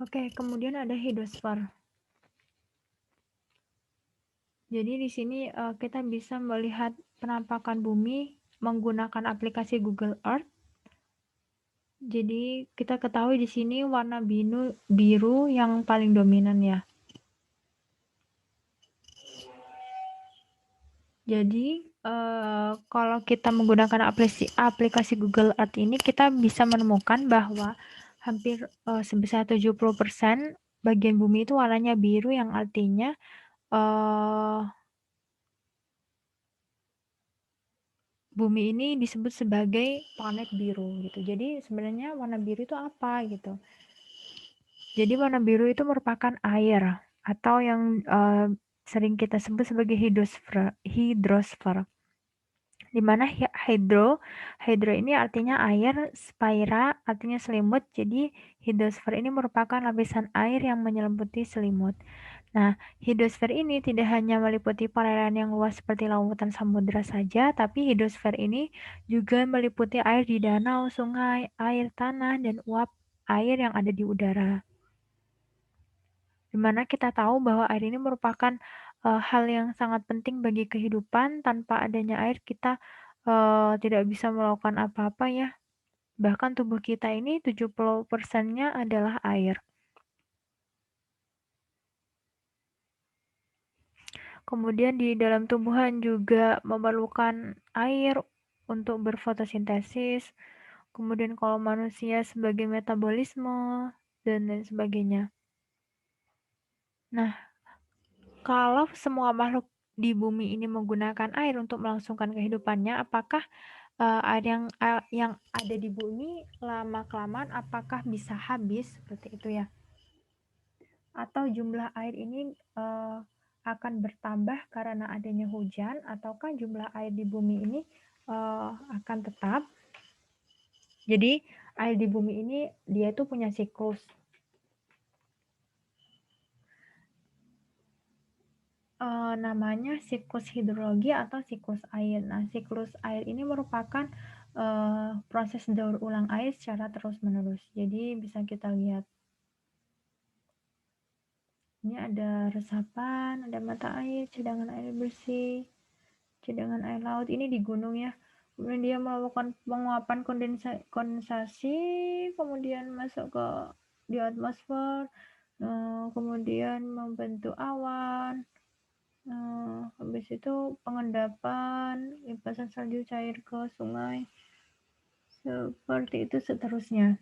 Oke, kemudian ada hidrosfer. Jadi di sini kita bisa melihat penampakan bumi menggunakan aplikasi Google Earth. Jadi kita ketahui di sini warna biru yang paling dominan ya. Jadi kalau kita menggunakan aplikasi Google Earth ini, kita bisa menemukan bahwa hampir sebesar 70% bagian bumi itu warnanya biru, yang artinya bumi ini disebut sebagai planet biru gitu. Jadi sebenarnya warna biru itu apa gitu. Jadi warna biru itu merupakan air atau yang sering kita sebut sebagai hidrosfer. Di mana hydro ini artinya air, sphaera artinya selimut. Jadi hidrosfer ini merupakan lapisan air yang menyelimuti selimut. Nah, hidrosfer ini tidak hanya meliputi perairan yang luas seperti lautan samudra saja, tapi hidrosfer ini juga meliputi air di danau, sungai, air tanah, dan uap air yang ada di udara. Di mana kita tahu bahwa air ini merupakan hal yang sangat penting bagi kehidupan. Tanpa adanya air kita tidak bisa melakukan apa-apa ya. Bahkan tubuh kita ini 70%-nya adalah air. Kemudian di dalam tumbuhan juga memerlukan air untuk berfotosintesis. Kemudian kalau manusia sebagai metabolisme dan lain sebagainya. Nah, kalau semua makhluk di bumi ini menggunakan air untuk melangsungkan kehidupannya, apakah air yang ada di bumi lama-kelamaan apakah bisa habis seperti itu ya? Atau jumlah air ini akan bertambah karena adanya hujan, ataukah jumlah air di bumi ini akan tetap? Jadi air di bumi ini dia itu punya siklus. Namanya siklus hidrologi atau siklus air. Nah, siklus air ini merupakan proses daur ulang air secara terus-menerus. Jadi bisa kita lihat. Ini ada resapan, ada mata air, cadangan air bersih, cadangan air laut. Ini di gunung ya. Kemudian dia melakukan penguapan kondensasi, kemudian masuk ke di atmosfer, kemudian membentuk awan. Habis itu pengendapan, limpasan salju cair ke sungai, seperti itu seterusnya.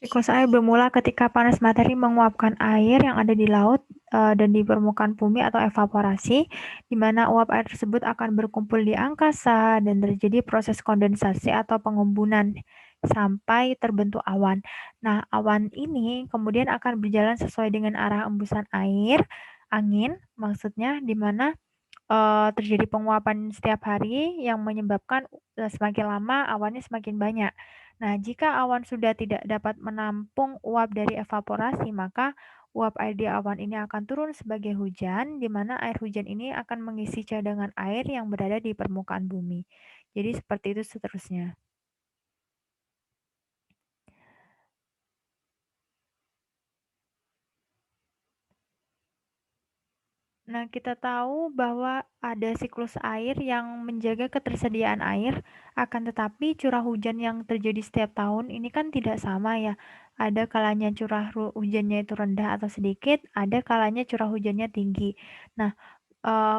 Siklus air bermula ketika panas matahari menguapkan air yang ada di laut dan di permukaan bumi atau evaporasi, di mana uap air tersebut akan berkumpul di angkasa dan terjadi proses kondensasi atau pengembunan sampai terbentuk awan. Nah, awan ini kemudian akan berjalan sesuai dengan arah embusan angin maksudnya, di mana terjadi penguapan setiap hari yang menyebabkan semakin lama awannya semakin banyak. Nah, jika awan sudah tidak dapat menampung uap dari evaporasi, maka uap air di awan ini akan turun sebagai hujan, di mana air hujan ini akan mengisi cadangan air yang berada di permukaan bumi. Jadi seperti itu seterusnya. Nah, kita tahu bahwa ada siklus air yang menjaga ketersediaan air, akan tetapi curah hujan yang terjadi setiap tahun ini kan tidak sama ya. Ada kalanya curah hujannya itu rendah atau sedikit, ada kalanya curah hujannya tinggi. Nah,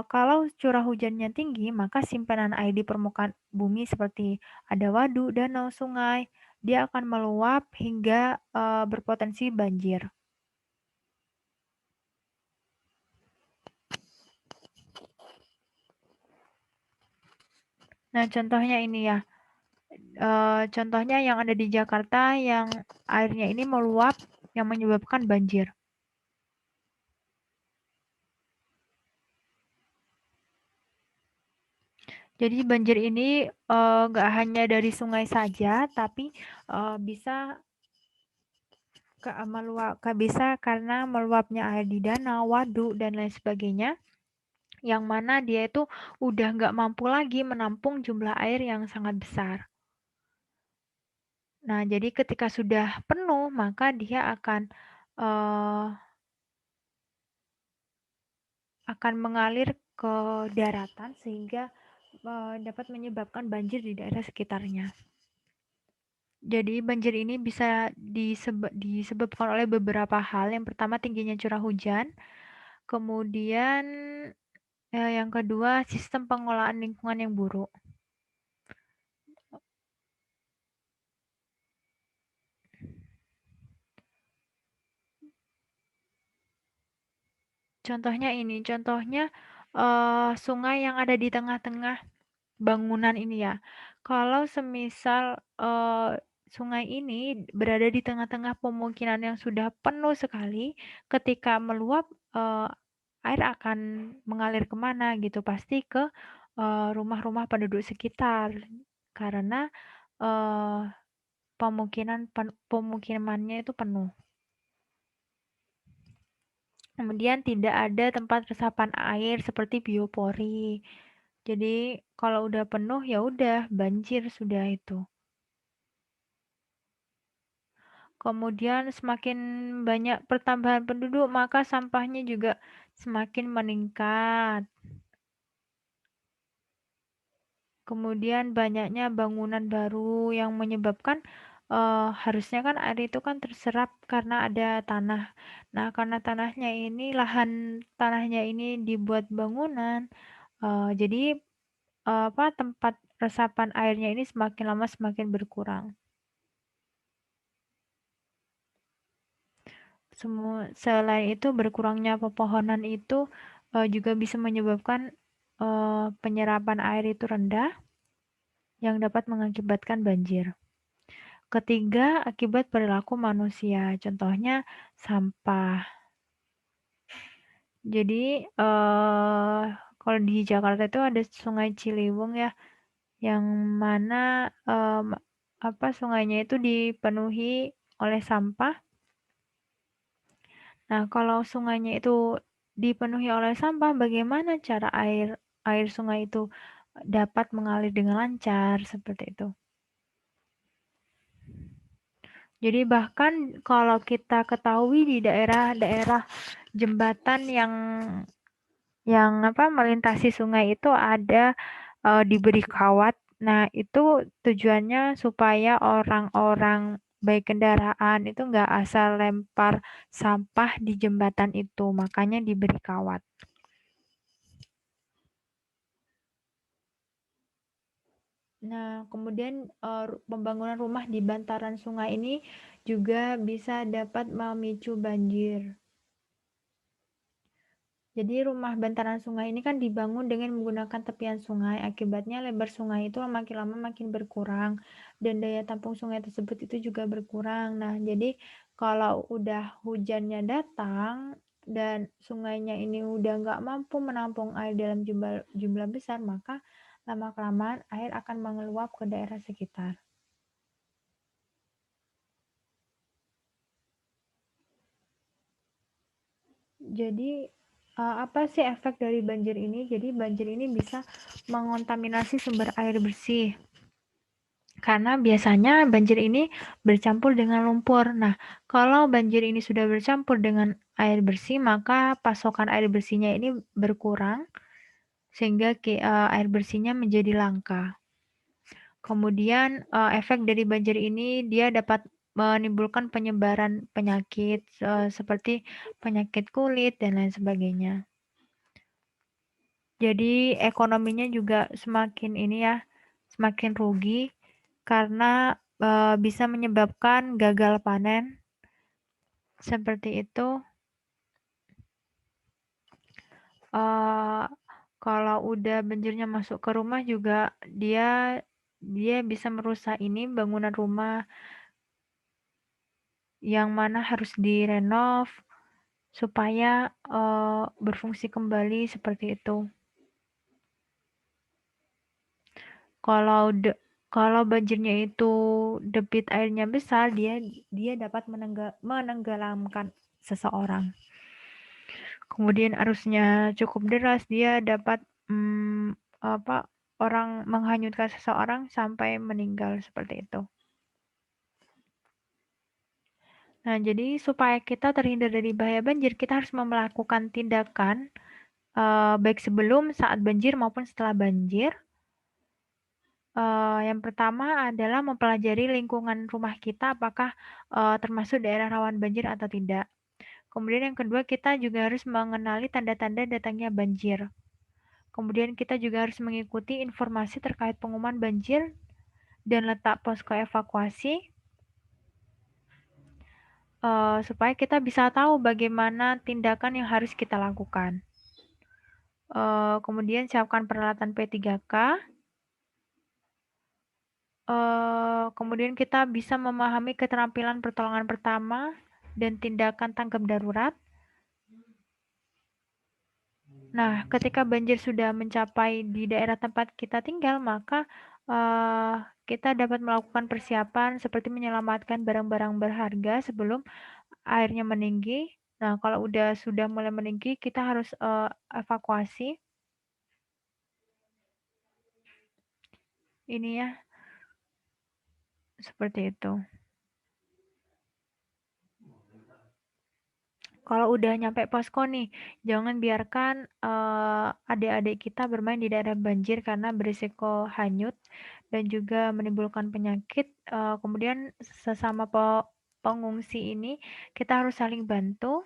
kalau curah hujannya tinggi, maka simpanan air di permukaan bumi seperti ada waduk, danau, sungai, dia akan meluap hingga berpotensi banjir. Nah, contohnya ini ya. Contohnya yang ada di Jakarta yang airnya ini meluap yang menyebabkan banjir. Jadi banjir ini nggak hanya dari sungai saja, tapi bisa bisa karena meluapnya air di danau, waduk, dan lain sebagainya, yang mana dia itu udah nggak mampu lagi menampung jumlah air yang sangat besar. Nah, jadi ketika sudah penuh, maka dia eee, akan mengalir ke daratan sehingga, dapat menyebabkan banjir di daerah sekitarnya. Jadi banjir ini bisa disebabkan oleh beberapa hal. Yang pertama tingginya curah hujan, kemudian, yang kedua sistem pengelolaan lingkungan yang buruk. Contohnya, sungai yang ada di tengah-tengah bangunan ini ya. Kalau semisal, sungai ini berada di tengah-tengah pemukiman yang sudah penuh sekali, ketika meluap, air akan mengalir kemana gitu, pasti ke, rumah-rumah penduduk sekitar. Karena, eee, pemukimannya itu penuh. Kemudian tidak ada tempat resapan air seperti biopori. Jadi kalau udah penuh ya udah banjir sudah itu. Kemudian semakin banyak pertambahan penduduk maka sampahnya juga semakin meningkat. Kemudian banyaknya bangunan baru yang menyebabkan, harusnya kan air itu kan terserap karena ada tanah. Nah, karena lahan tanahnya ini dibuat bangunan, jadi, tempat resapan airnya ini semakin lama semakin berkurang. Selain itu berkurangnya pepohonan itu, juga bisa menyebabkan, penyerapan air itu rendah yang dapat mengakibatkan banjir. Ketiga, akibat perilaku manusia, contohnya sampah. Jadi, kalau di Jakarta itu ada Sungai Ciliwung ya, yang mana, sungainya itu dipenuhi oleh sampah. Nah, kalau sungainya itu dipenuhi oleh sampah, bagaimana cara air air sungai itu dapat mengalir dengan lancar, seperti itu. Jadi bahkan kalau kita ketahui di daerah-daerah jembatan yang melintasi sungai itu ada, diberi kawat. Nah, itu tujuannya supaya orang-orang baik kendaraan itu nggak asal lempar sampah di jembatan itu, makanya diberi kawat. Nah, kemudian, pembangunan rumah di bantaran sungai ini juga bisa dapat memicu banjir. Jadi rumah bantaran sungai ini kan dibangun dengan menggunakan tepian sungai. Akibatnya lebar sungai itu makin lama makin berkurang dan daya tampung sungai tersebut itu juga berkurang. Nah, jadi kalau udah hujannya datang dan sungainya ini udah nggak mampu menampung air dalam jumlah jumlah besar, maka lama-kelamaan air akan mengeluap ke daerah sekitar. Jadi, apa sih efek dari banjir ini? Jadi banjir ini bisa mengontaminasi sumber air bersih. Karena biasanya banjir ini bercampur dengan lumpur. Nah, kalau banjir ini sudah bercampur dengan air bersih, maka pasokan air bersihnya ini berkurang sehingga air bersihnya menjadi langka. Kemudian, efek dari banjir ini dia dapat menimbulkan penyebaran penyakit, seperti penyakit kulit dan lain sebagainya. Jadi ekonominya juga semakin rugi karena, bisa menyebabkan gagal panen, seperti itu. Eee, Kalau udah banjirnya masuk ke rumah juga dia dia bisa merusak bangunan rumah yang mana harus direnov supaya, berfungsi kembali seperti itu. Kalau de kalau banjirnya itu debit airnya besar, dia dapat menenggelamkan seseorang. Kemudian arusnya cukup deras, dia dapat apa orang menghanyutkan seseorang sampai meninggal seperti itu. Nah, jadi supaya kita terhindar dari bahaya banjir, kita harus melakukan tindakan baik sebelum, saat banjir maupun setelah banjir. Yang pertama adalah mempelajari lingkungan rumah kita apakah termasuk daerah rawan banjir atau tidak. Kemudian yang kedua, kita juga harus mengenali tanda-tanda datangnya banjir. Kemudian kita juga harus mengikuti informasi terkait pengumuman banjir dan letak posko evakuasi supaya kita bisa tahu bagaimana tindakan yang harus kita lakukan. Kemudian siapkan peralatan P3K. Kemudian kita bisa memahami keterampilan pertolongan pertama dan tindakan tanggap darurat. Nah, ketika banjir sudah mencapai di daerah tempat kita tinggal, maka kita dapat melakukan persiapan seperti menyelamatkan barang-barang berharga sebelum airnya meninggi. Nah, kalau sudah mulai meninggi, kita harus evakuasi. Ini ya, seperti itu. Kalau udah nyampe posko nih, jangan biarkan adik-adik kita bermain di daerah banjir karena berisiko hanyut dan juga menimbulkan penyakit. Kemudian sesama pengungsi ini kita harus saling bantu.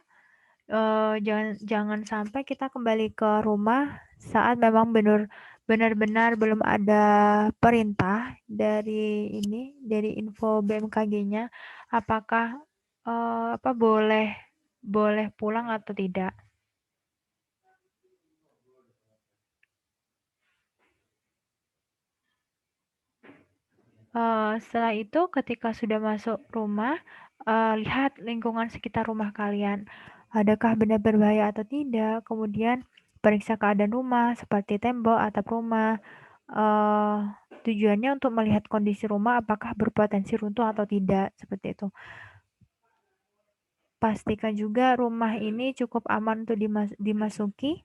Jangan sampai kita kembali ke rumah saat memang benar-benar belum ada perintah dari info BMKG-nya apakah boleh pulang atau tidak. Setelah itu ketika sudah masuk rumah, lihat lingkungan sekitar rumah kalian. Adakah benda berbahaya atau tidak? Kemudian periksa keadaan rumah seperti tembok, atap rumah. Eee, Tujuannya untuk melihat kondisi rumah apakah berpotensi runtuh atau tidak, seperti itu. Pastikan juga rumah ini cukup aman untuk dimasuki.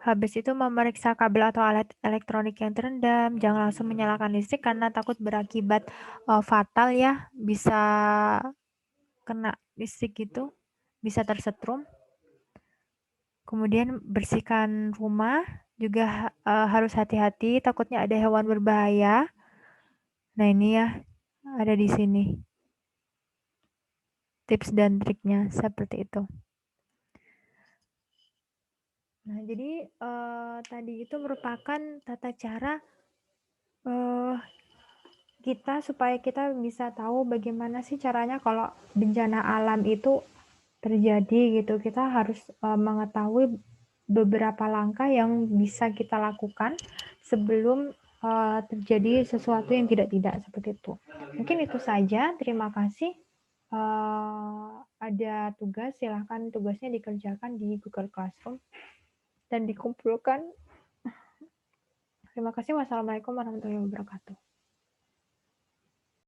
Habis itu memeriksa kabel atau alat elektronik yang terendam. Jangan langsung menyalakan listrik karena takut berakibat fatal ya, bisa kena listrik gitu, bisa tersetrum. Kemudian bersihkan rumah, juga harus hati-hati takutnya ada hewan berbahaya. Nah, ini ya ada di sini tips dan triknya seperti itu. Nah, jadi tadi itu merupakan tata cara eh, kita supaya kita bisa tahu bagaimana sih caranya kalau bencana alam itu terjadi gitu. Kita harus mengetahui beberapa langkah yang bisa kita lakukan sebelum terjadi sesuatu yang tidak seperti itu. Mungkin itu saja. Terima kasih. Ada tugas, silahkan tugasnya dikerjakan di Google Classroom dan dikumpulkan. Terima kasih. Wassalamualaikum warahmatullahi wabarakatuh.